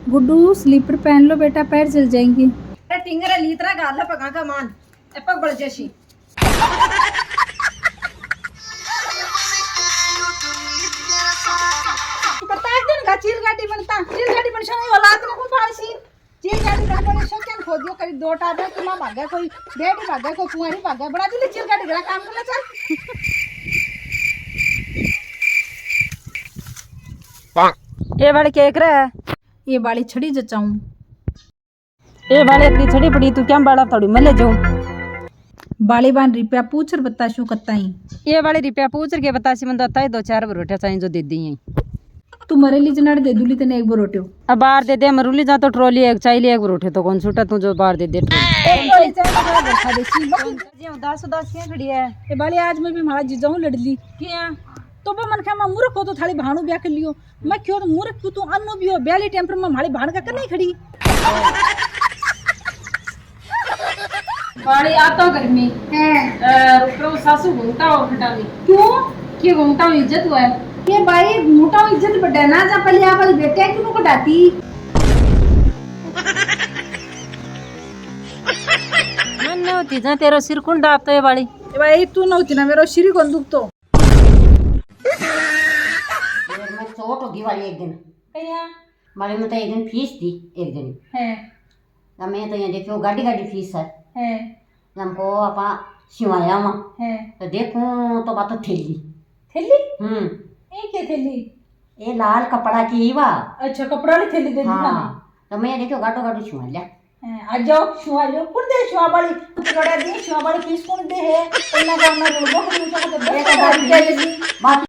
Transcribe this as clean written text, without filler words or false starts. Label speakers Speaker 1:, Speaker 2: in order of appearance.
Speaker 1: Guddu sleeper पहन लो बेटा, पैर जल जाएंगे।
Speaker 2: अरे टिंगरे लीतरा गाला पका का मान एपक बळ जशी पता दिन का चील गाड़ी बनता चील गाड़ी बन शनी औलाद न को पासी चील गाड़ी बन बने शक्यन खोदियो करी दो टाबे तुला भागा कोई बेटी भागा को कुंवारी भागा बना दिले चील गाड़ी गला काम करना चल
Speaker 3: ये वाली केक रहा है।
Speaker 1: ये बाली छड़ी जचाऊं।
Speaker 3: ये वाले इतनी छड़ी पड़ी तू क्या बाड़ा थोड़ी मले जाऊं।
Speaker 1: बाली बान रुपया पूछ र बता शू कत्ताई।
Speaker 3: ये वाले रुपया पूछ के बता सी मन दता है 2-4 रोटियां चाहिए जो दे दी हैं।
Speaker 1: तू मरे ली जनाड़ दे दूली तने एक बरोटियो।
Speaker 3: अब बाहर दे दे मरूली जा तो ट्रॉली एक चाहिए एक रोटे तो कौन छूटा तू जो बाहर दे दे
Speaker 1: एक चाहिए बरखा देसी
Speaker 3: जी उदास उदास क्या खड़ी है।
Speaker 1: ये बाली आज मैं भी मारा जीजाऊं लड़ली
Speaker 3: क्या
Speaker 1: तो बा मन खा मैं मूर्ख हो तो थाली भाणु ब्याह कर लियो। मैं क्यों तो मूर्ख क्यों तू अन्नो भी हो ब्याली टेम्पर में मारी भाण का नहीं खड़ी।
Speaker 3: बाड़ी आता गर्मी
Speaker 1: है
Speaker 3: रुपरो सासू घूमता हो खटावी
Speaker 1: क्यों
Speaker 3: क्यों घूमता हो इज्जत हुआ है।
Speaker 1: ये भाई मोटा इज्जत बड़ा ना जा पलिया वाली बेटे क्यों को डाटी।
Speaker 3: मन न होती जा तेरा सिर कुंड आपतो है बाड़ी।
Speaker 1: ए भाई तू न होती ना मेरो श्री को दुख तो
Speaker 4: मैं चोट होगी वाली एक दिन
Speaker 1: कहिया
Speaker 4: मारे में तो एक दिन फीस दी एक दिन
Speaker 1: है
Speaker 4: ना मैं तो यहाँ देखो गाड़ी गाड़ी फीस है हमको आपा सिवाया वहाँ
Speaker 1: है
Speaker 4: तो देखूं तो बात तो थैली
Speaker 1: थैली
Speaker 4: ये
Speaker 1: क्या थैली
Speaker 4: लाल कपड़ा की ही वा
Speaker 1: अच्छा कपड़ा वाली थैली दे दी
Speaker 4: हाँ तो मैं देखो गाटो गाटो सिवा लिया
Speaker 1: आ जाओ शुआ लो कुड़ दे शुआ वाली कपड़ा दे शुआ वाली फीस कौन दे है इतना काम ना बोलो बहुत मुझे तो दे बात